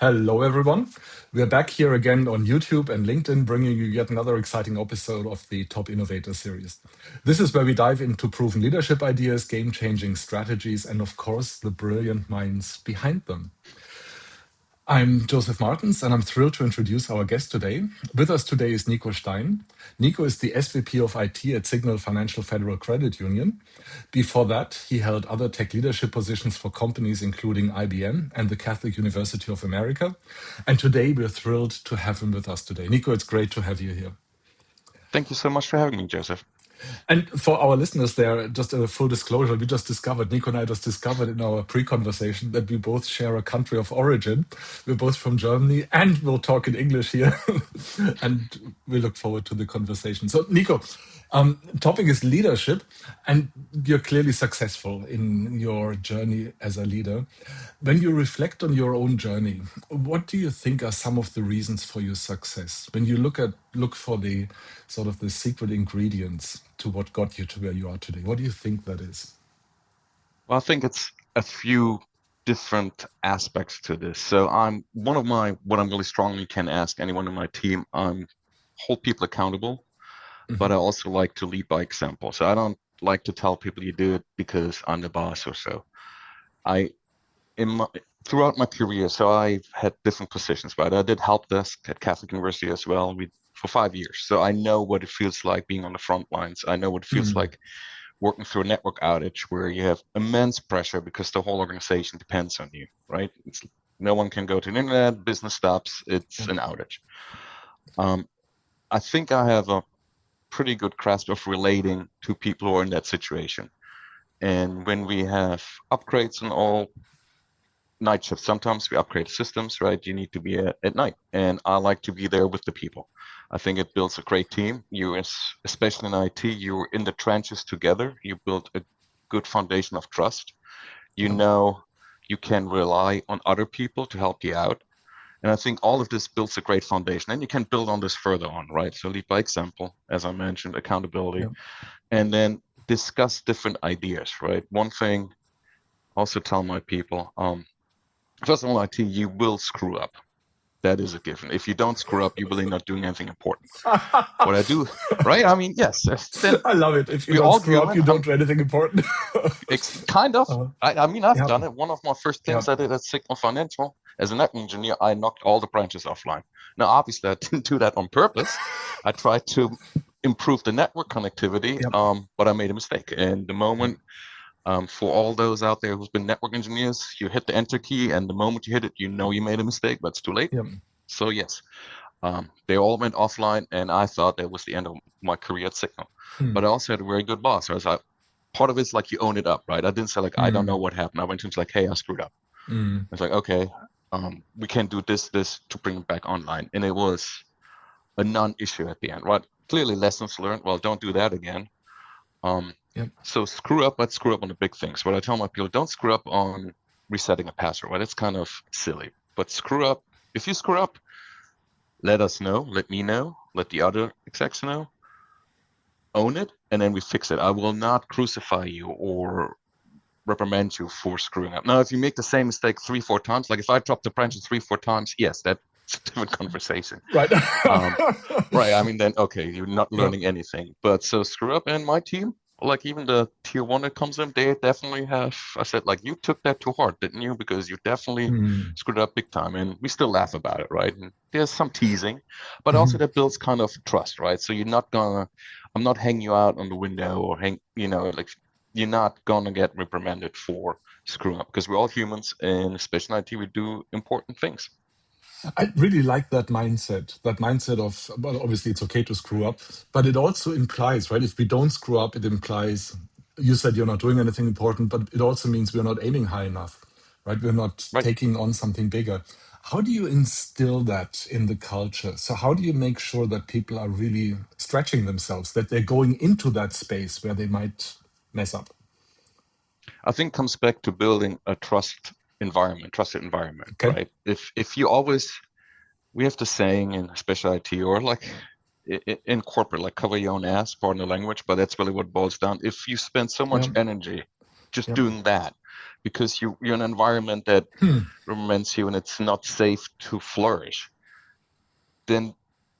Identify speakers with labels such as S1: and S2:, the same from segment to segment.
S1: Hello, everyone. We are back here again on YouTube and LinkedIn, bringing you yet another exciting episode of the Top Innovator Series. This is where we dive into proven leadership ideas, game changing strategies, and of course, the brilliant minds behind them. I'm Josef Martens, and I'm thrilled to introduce our guest today. With us today is Nico Stein. Nico is the SVP of IT at Signal Financial Federal Credit Union. Before that, he held other tech leadership positions for companies including IBM and the Catholic University of America. And today, we're thrilled to have him with us today. Nico, it's great to have you here.
S2: Thank you so much for having me, Joseph.
S1: And for our listeners there, just a full disclosure, Nico and I just discovered in our pre-conversation that we both share a country of origin. We're both from Germany and we'll talk in English here. And we look forward to the conversation. So Nico, topic is leadership, and you're clearly successful in your journey as a leader. When you reflect on your own journey, what do you think are some of the reasons for your success? When you look for the sort of the secret ingredients to what got you to where you are today, what do you think that is?
S2: Well, I think it's a few different aspects to this. So what I'm really strongly can ask anyone in my team, hold people accountable, but I also like to lead by example. So I don't like to tell people you do it because I'm the boss or so. Throughout my career, so I've had different positions, right? I did help desk at Catholic University as well for 5 years. So I know what it feels like being on the front lines. I know what it feels like working through a network outage where you have immense pressure because the whole organization depends on you, right? No one can go to the internet, business stops, it's an outage. I think I have a pretty good grasp of relating to people who are in that situation. And when we have upgrades and all night shifts, sometimes we upgrade systems, right? You need to be at night. And I like to be there with the people. I think it builds a great team. Especially in IT, you're in the trenches together. You build a good foundation of trust. You know you can rely on other people to help you out. And I think all of this builds a great foundation. And you can build on this further on, right? So lead by example, as I mentioned, accountability, and then discuss different ideas, right? One thing I also tell my people, first of all, IT, you will screw up. That is a given. If you don't screw up, you're really not doing anything important. What I do, right? I mean, yes.
S1: I love it. If you don't screw up, you don't do anything important.
S2: Kind of. I've done it. One of my first things I did at Signal Financial, as a network engineer, I knocked all the branches offline. Now, obviously, I didn't do that on purpose. I tried to improve the network connectivity, but I made a mistake. And the moment for all those out there who's been network engineers, you hit the enter key, and the moment you hit it, you know you made a mistake, but it's too late. So yes, they all went offline, and I thought that was the end of my career at Signal. But I also had a very good boss. I was like, part of it's like you own it up, right? I didn't say like, I don't know what happened. I went to him like, hey, I screwed up. It's like, okay, we can do this to bring it back online. And it was a non-issue at the end, right? Clearly lessons learned. Well, don't do that again. So screw up, let's screw up on the big things. What I tell my people, don't screw up on resetting a password, right? It's kind of silly, but screw up. If you screw up, let us know, let me know, let the other execs know, own it, and then we fix it. I will not crucify you or reprimand you for screwing up. Now, if you make the same mistake 3-4 times, like if I drop the branches 3-4 times, yes, that's a different conversation.
S1: Right.
S2: Right. I mean, then, okay, you're not learning anything. But so screw up, and my team, like even the tier one that comes in, they definitely have, I said, like, you took that too hard, didn't you? Because you definitely screwed up big time. And we still laugh about it, right? And there's some teasing, but also that builds kind of trust, right? So I'm not hanging you out on the window or like you're not gonna get reprimanded for screwing up, because we're all humans, and especially in IT, we do important things.
S1: I really like that mindset of, well, obviously it's okay to screw up, but it also implies, right? If we don't screw up, it implies, you said you're not doing anything important, but it also means we're not aiming high enough, right? We're not taking on something bigger. How do you instill that in the culture? So how do you make sure that people are really stretching themselves, that they're going into that space where they might mess up?
S2: I think it comes back to building a trusted environment, right? If you always, we have the saying in special IT or like in corporate, like cover your own ass, pardon the language, but that's really what it boils down. If you spend so much energy just
S1: Yep.
S2: doing that, because you're in an environment that
S1: Hmm.
S2: recommends you and it's not safe to flourish, then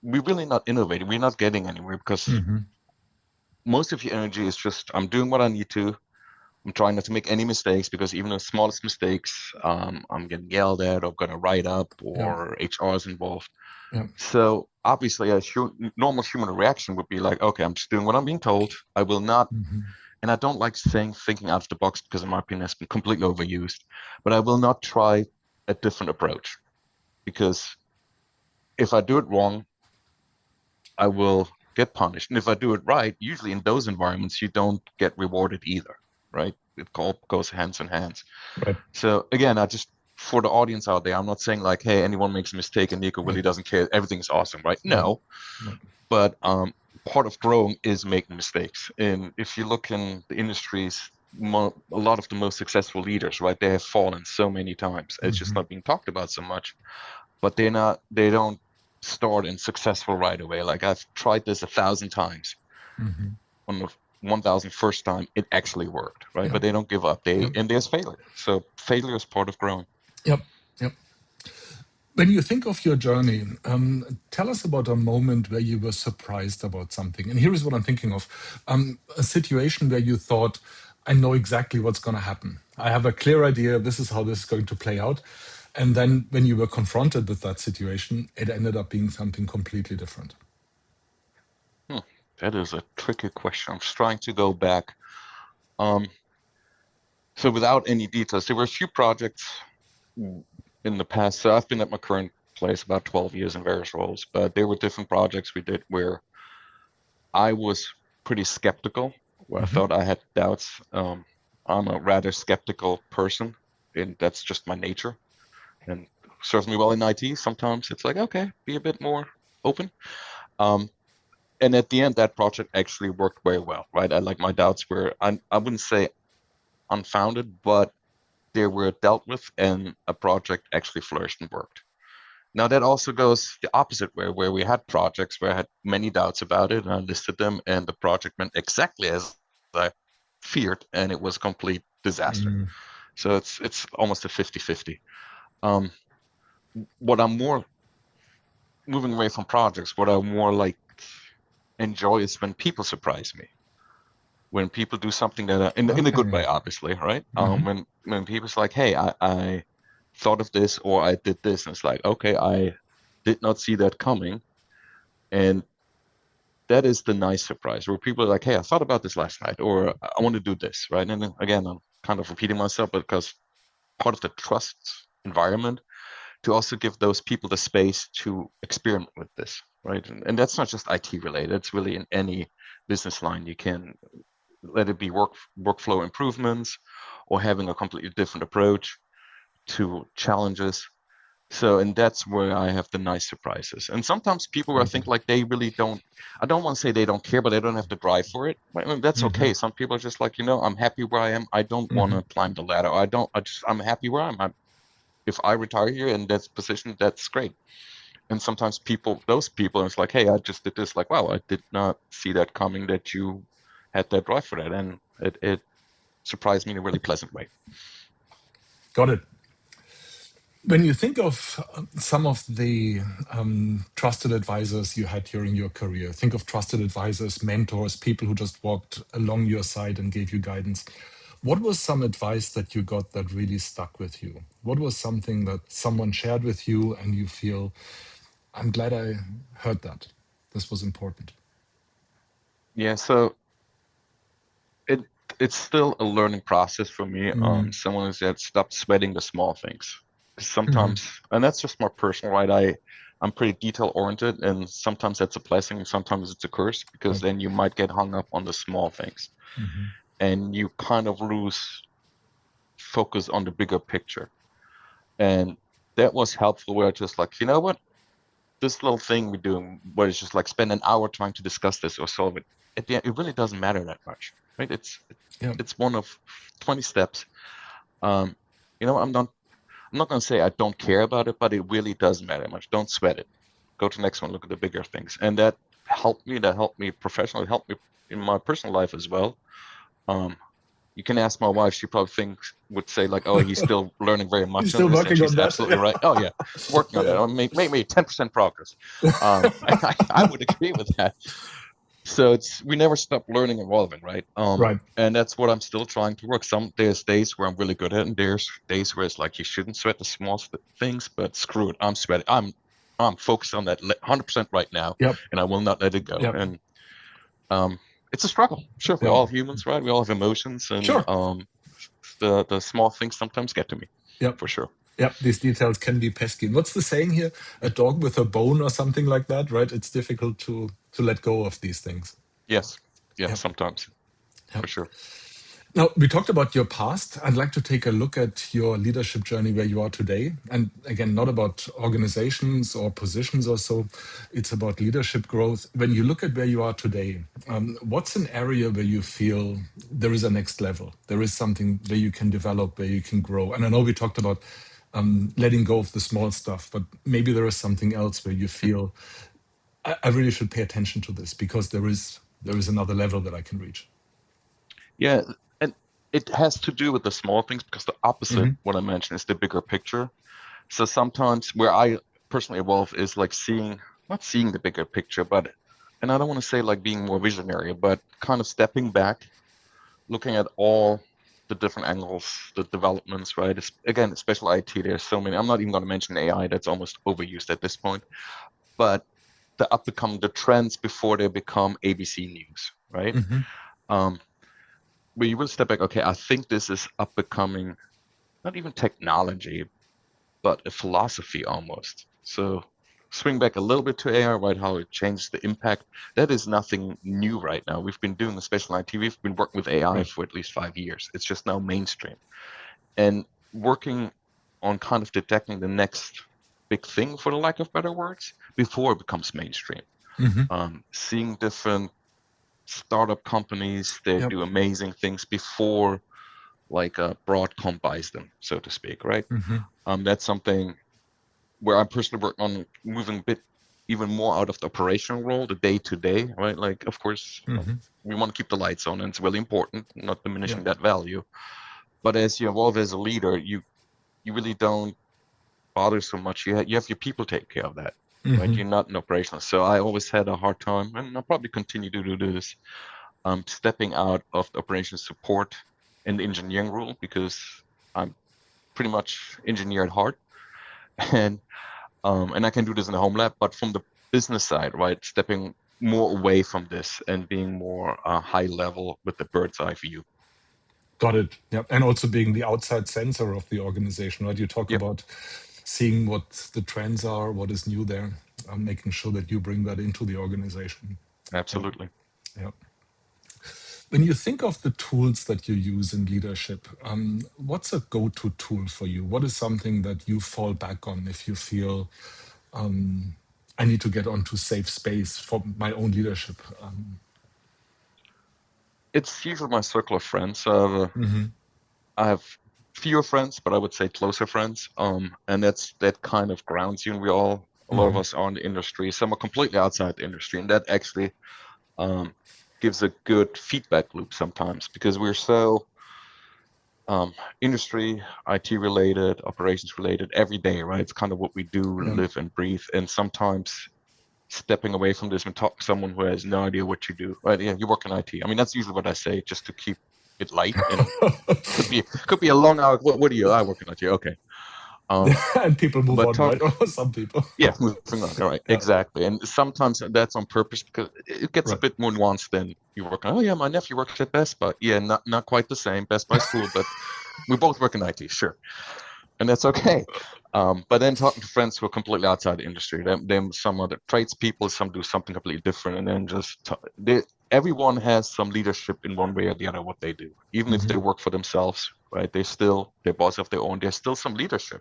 S2: we're really not innovating. We're not getting anywhere, because
S1: Hmm.
S2: most of your energy is just, I'm doing what I need to. I'm trying not to make any mistakes, because even the smallest mistakes, I'm getting yelled at or going to write up,
S1: Yep.
S2: or HR is involved.
S1: Yep.
S2: So obviously, a normal human reaction would be like, okay, I'm just doing what I'm being told. I will not,
S1: Hmm.
S2: and I don't like saying thinking out of the box, because in my opinion, that's been completely overused. But I will not try a different approach, because if I do it wrong, I will get punished. And if I do it right, usually in those environments, you don't get rewarded either, right? It all goes hands in hands.
S1: Right.
S2: So again, I just, for the audience out there, I'm not saying like, hey, anyone makes a mistake and Nico
S1: Right.
S2: really doesn't care, everything's awesome, right?
S1: Right.
S2: No,
S1: Right.
S2: but part of growing is making mistakes. And if you look in the industries, a lot of the most successful leaders, right, they have fallen so many times. It's just
S1: Hmm.
S2: not being talked about so much. But they don't start in successful right away. Like, I've tried this 1,000 times.
S1: Hmm.
S2: On the 1,001st time, it actually worked, right?
S1: Yep.
S2: But they don't give up.
S1: Yep.
S2: And there's failure. So failure is part of growing.
S1: Yep. Yep. When you think of your journey, tell us about a moment where you were surprised about something. And here is what I'm thinking of, a situation where you thought, I know exactly what's going to happen. I have a clear idea. This is how this is going to play out. And then when you were confronted with that situation, it ended up being something completely different.
S2: Hmm, that is a tricky question. I'm just trying to go back. Um, so without any details, there were a few projects in the past. So I've been at my current place about 12 years in various roles, but there were different projects we did where I was pretty skeptical, where I
S1: Hmm.
S2: felt I had doubts. I'm a rather skeptical person, and that's just my nature, and serves me well in IT. Sometimes it's like, okay, be a bit more open. Um, and at the end, that project actually worked very well, right? I like, my doubts were, I wouldn't say unfounded, but they were dealt with, and a project actually flourished and worked. Now that also goes the opposite way, where we had projects where I had many doubts about it, and I listed them, and the project went exactly as I feared, and it was a complete disaster.
S1: Mm.
S2: So it's almost a 50-50. Um, what I'm more moving away from projects, what I more like enjoy is when people surprise me. When people do something that in a good
S1: Okay.
S2: way, obviously, right?
S1: Hmm.
S2: When people's like, hey, I thought of this, or I did this, and it's like, okay, I did not see that coming. And that is the nice surprise, where people are like, hey, I thought about this last night, or I want to do this, right? And then again, I'm kind of repeating myself, because part of the trust environment, to also give those people the space to experiment with this, right? And that's not just IT related, it's really in any business line. You can let it be workflow improvements, or having a completely different approach to challenges. So, and that's where I have the nice surprises. And sometimes people, I
S1: Very
S2: think,
S1: good.
S2: like, they really don't, I don't want to say they don't care, but they don't have the drive for it. Right? And that's
S1: Hmm.
S2: okay. Some people are just like, I'm happy where I am. I don't want
S1: Hmm.
S2: to climb the ladder. I'm happy where if I retire here in that position, that's great. And sometimes those people, it's like, hey, I just did this. Like, wow, I did not see that coming, that you had that drive for that. And it surprised me in a really pleasant way.
S1: Got it. When you think of some of the trusted advisors you had during your career, think of trusted advisors, mentors, people who just walked along your side and gave you guidance. What was some advice that you got that really stuck with you? What was something that someone shared with you and you feel, I'm glad I heard that. This was important.
S2: Yeah. So it it's still a learning process for me.
S1: Mm-hmm.
S2: Someone who said, stop sweating the small things. Sometimes, and that's just my personal, right? I'm pretty detail oriented, and sometimes that's a blessing, and sometimes it's a curse, because
S1: Right.
S2: then you might get hung up on the small things,
S1: Mm-hmm.
S2: and you kind of lose focus on the bigger picture. And that was helpful, where I just like, you know what? This little thing we're doing, where it's just like, spend an hour trying to discuss this or solve it. At the end, it really doesn't matter that much, right?
S1: Yeah.
S2: It's one of 20 steps. Um, I'm not going to say I don't care about it, but it really doesn't matter much. Don't sweat it. Go to the next one. Look at the bigger things. And that helped me. That helped me professionally. Helped me in my personal life as well. Um, you can ask my wife, she probably would say like, oh, he's still learning very
S1: He's
S2: much on
S1: still
S2: this, and
S1: working on
S2: she's
S1: that.
S2: absolutely right. Oh yeah, working on it.
S1: Yeah.
S2: I mean, maybe 10% progress. I would agree with that. So we never stop learning and evolving, right?
S1: Right.
S2: And that's what I'm still trying to work. There's days where I'm really good at it, and there's days where it's like you shouldn't sweat the small things, but screw it, I'm sweating. I'm focused on that 100% right now,
S1: Yep.
S2: and I will not let it go.
S1: Yep.
S2: And it's a struggle. Sure, we're
S1: Yep.
S2: all humans, right? We all have emotions, and
S1: Sure.
S2: the small things sometimes get to me,
S1: Yep.
S2: for sure.
S1: Yep. These details can be pesky. And what's the saying here? A dog with a bone or something like that, right? It's difficult to let go of these things.
S2: Yes, yeah,
S1: Yep.
S2: sometimes,
S1: Yep.
S2: for sure.
S1: Now, we talked about your past. I'd like to take a look at your leadership journey where you are today. And again, not about organizations or positions or so. It's about leadership growth. When you look at where you are today, what's an area where you feel there is a next level? There is something where you can develop, where you can grow. And I know we talked about letting go of the small stuff, but maybe there is something else where you feel I really should pay attention to this because there is another level that I can reach.
S2: Yeah, and it has to do with the small things because the opposite,
S1: Hmm.
S2: what I mentioned, is the bigger picture. So sometimes where I personally evolve is like not seeing the bigger picture, and I don't want to say like being more visionary, but kind of stepping back, looking at all the different angles, the developments, right? Again, especially IT, there's so many. I'm not even going to mention AI, that's almost overused at this point, but the trends before they become ABC News, right?
S1: Hmm.
S2: Um, where you will step back, okay, I think this is up becoming not even technology, but a philosophy almost. So swing back a little bit to AI, right? How it changed the impact. That is nothing new right now. We've been doing, especially in IT, we've been working with AI
S1: Right.
S2: for at least 5 years. It's just now mainstream. And working on kind of detecting the next big thing, for the lack of better words, before it becomes mainstream.
S1: Hmm.
S2: Seeing different startup companies that
S1: Yep.
S2: do amazing things before like Broadcom buys them, so to speak, right?
S1: Hmm.
S2: That's something where I'm personally working on moving a bit even more out of the operational role, the day to day, right? Like, of course,
S1: Hmm.
S2: we want to keep the lights on, and it's really important, not
S1: Yeah.
S2: diminishing that value. But as you evolve as a leader, you really don't bother so much. You have your people take care of that, right?
S1: Hmm.
S2: You're not an operational. So I always had a hard time, and I'll probably continue to do this, stepping out of the operations support and the engineering role because I'm pretty much engineer at heart, and I can do this in the home lab. But from the business side, right, stepping more away from this and being more high level with the bird's eye view.
S1: Got it. Yeah. And also being the outside sensor of the organization, right? You talk
S2: Yep,
S1: about seeing what the trends are, what is new there, making sure that you bring that into the organization. Yeah.
S2: absolutely.
S1: Yeah. When you think of the tools that you use in leadership, what's a go-to tool for you? What is something that you fall back on if you feel I need to get onto safe space for my own leadership?
S2: It's usually my circle of friends.
S1: Mhm.
S2: I have fewer friends, but I would say closer friends. And that kind of grounds you. And a lot of
S1: Mhm.
S2: us are in the industry. Some are completely outside the industry, and that actually um, gives a good feedback loop sometimes because we're so industry, IT related, operations related every day, right? It's kind of what we do,
S1: Yeah.
S2: live and breathe. And sometimes stepping away from this and talk to someone who has no idea what you do, right? Yeah, you work in IT. I mean, that's usually what I say, just to keep it light. And could be a long hour. What do you? I work in IT. Okay. Um,
S1: And people move
S2: but
S1: on,
S2: talk.
S1: right? Or some people.
S2: Yeah, moving on. All right,
S1: Yeah.
S2: exactly. And sometimes that's on purpose because it gets a
S1: Right.
S2: bit more nuanced than you work on. Oh yeah, my nephew works at Best Buy. Yeah, not quite the same. Best Buy's cool, but we both work in IT, sure, and that's okay. But then talking to friends who are completely outside the industry, them some other tradespeople, some do something completely different, and then everyone has some leadership in one way or the other what they do, even if they
S1: Mhm.
S2: work for themselves, right? They're boss of their own. There's still some leadership,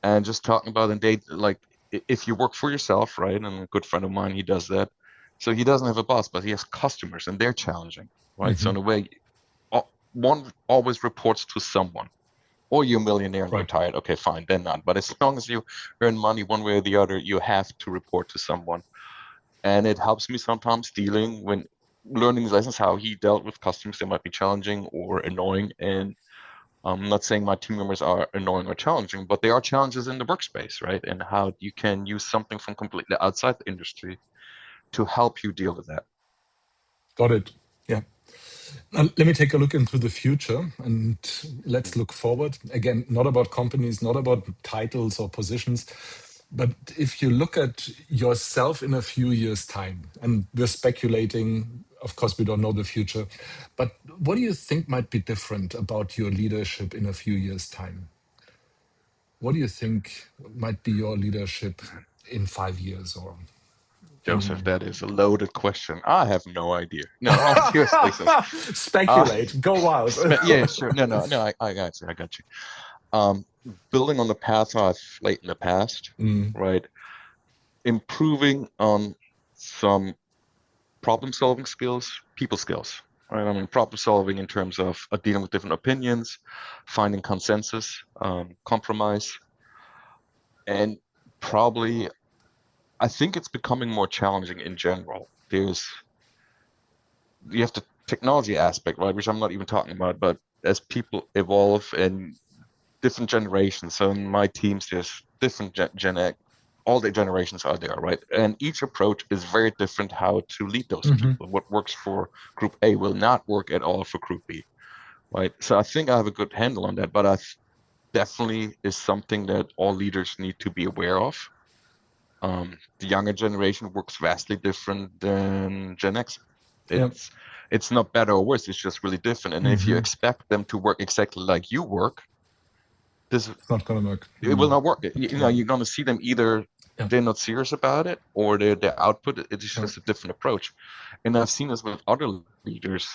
S2: and just talking about and they like if you work for yourself, right? And a good friend of mine, he does that. So he doesn't have a boss, but he has customers, and they're challenging, right? So in
S1: Mhm.
S2: a way, one always reports to someone or you're a millionaire and
S1: Right.
S2: retired, okay, fine, then not. But as long as you earn money one way or the other, you have to report to someone. And it helps me sometimes dealing learning lessons, how he dealt with customers that might be challenging or annoying. And I'm not saying my team members are annoying or challenging, but there are challenges in the workspace, right? And how you can use something from completely outside the industry to help you deal with that.
S1: Got it. Yeah. Let me take a look into the future and let's look forward. Again, not about companies, not about titles or positions, but if you look at yourself in a few years' time, and we're speculating, of course, we don't know the future, but what do you think might be different about your leadership in a few years' time? What do you think might be your leadership in 5 years or
S2: Joseph,
S1: any?
S2: that is a loaded question. I have no idea. No, all seriously. So, uh,
S1: Speculate, go wild.
S2: yeah, sure. No. I got you. I got you. Um, Building on the path I've laid in the past,
S1: Mm,
S2: right? Improving on some problem solving skills, people skills, right? I mean, problem solving in terms of dealing with different opinions, finding consensus, compromise, and probably, I think it's becoming more challenging in general. You have the technology aspect, right, which I'm not even talking about, but as people evolve and different generations. So in my teams, there's different all the generations are there, right? And each approach is very different how to lead those
S1: mhm.
S2: people. What works for group A will not work at all for group B, right? So I think I have a good handle on that, but definitely is something that all leaders need to be aware of. The younger generation works vastly different than Gen X.
S1: Yeah.
S2: It's not better or worse, it's just really different. And if you
S1: Mhm.
S2: expect them to work exactly like you work, this
S1: It's not gonna work.
S2: it will not work.
S1: Yeah.
S2: You're going to see them either
S1: Yeah.
S2: they're not serious about it or their output it is
S1: Yeah.
S2: just a different approach. And I've seen this with other leaders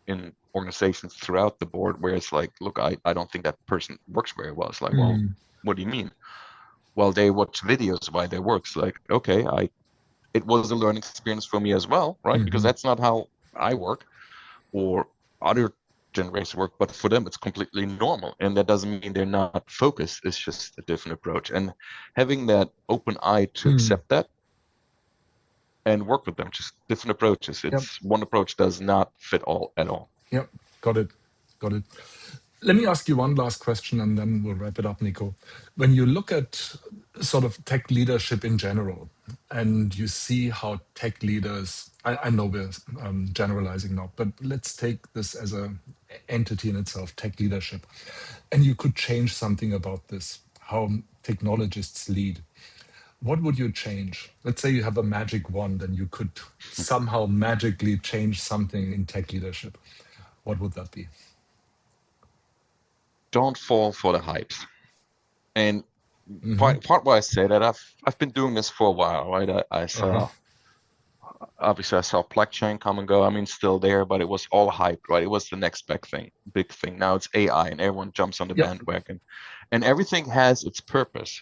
S2: in organizations throughout the board where it's like, look, I don't think that person works very well. It's like, well,
S1: Mm.
S2: what do you mean? Well, they watch videos why they work. It's like, okay, it was a learning experience for me as well, right? Because
S1: Mhm.
S2: that's not how I work or other generations work, but for them it's completely normal. And that doesn't mean they're not focused, it's just a different approach. And having that open eye to
S1: Mm.
S2: accept that and work with them, just different approaches.
S1: Yep.
S2: It's one approach does not fit all at all.
S1: Yep. Got it. Got it. Let me ask you one last question and then we'll wrap it up, Nico. When you look at sort of tech leadership in general and you see how tech leaders, I know we're generalizing now, but let's take this as a entity in itself, tech leadership, and you could change something about this, how technologists lead. What would you change? Let's say you have a magic wand and you could somehow magically change something in tech leadership. What would that be?
S2: Don't fall for the hypes. And
S1: Hmm.
S2: part why I say that, I've been doing this for a while, right? I
S1: Uh-huh.
S2: saw obviously I saw blockchain come and go. I mean, still there, but it was all hyped, right? It was the next big thing. Now it's AI, and everyone jumps on the
S1: Yep.
S2: bandwagon, and everything has its purpose.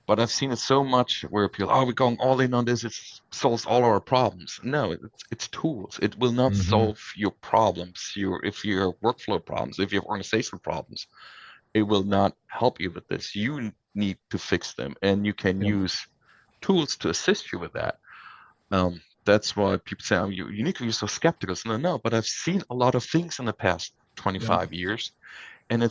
S2: But I've seen it so much where people, oh, we're going all in on this. It solves all our problems. No, it's tools. It will not
S1: Hmm.
S2: solve your problems. If your workflow problems, if you have organizational problems, it will not help you with this. You need to fix them, and you can
S1: Yep.
S2: use tools to assist you with that. That's why people say, oh, you need to be so skeptical. So, no, but I've seen a lot of things in the past
S1: Yep.
S2: 25 years, and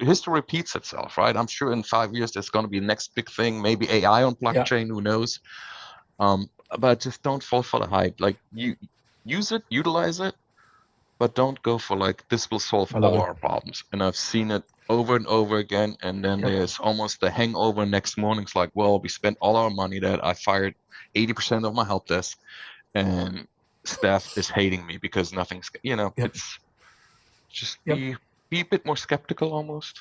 S2: history repeats itself, right? I'm sure in 5 years there's going to be the next big thing, maybe AI on
S1: Yeah.
S2: blockchain, who knows? But just don't fall for the hype. Like you use it, utilize it, but don't go for like this will solve
S1: I love
S2: all
S1: it.
S2: our problems. And I've seen it over and over again. And then
S1: Yep.
S2: there's almost the hangover next morning. It's like, well, we spent all our money that I fired 80% of my help desk and staff is hating me because nothing's,
S1: Yep.
S2: it's just
S1: Yep.
S2: be a bit more skeptical almost.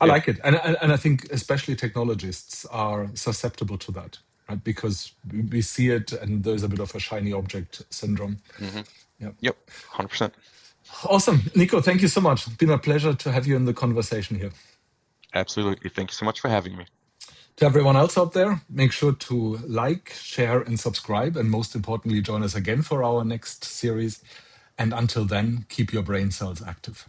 S1: I
S2: Yeah.
S1: like it, and I think especially technologists are susceptible to that, right? Because we see it, and there's a bit of a shiny object syndrome.
S2: Hmm.
S1: Yeah.
S2: Yep. 100%.
S1: Awesome, Nico. Thank you so much. It's been a pleasure to have you in the conversation here.
S2: Absolutely. Thank you so much for having me.
S1: To everyone else out there, make sure to like, share, and subscribe, and most importantly, join us again for our next series. And until then, keep your brain cells active.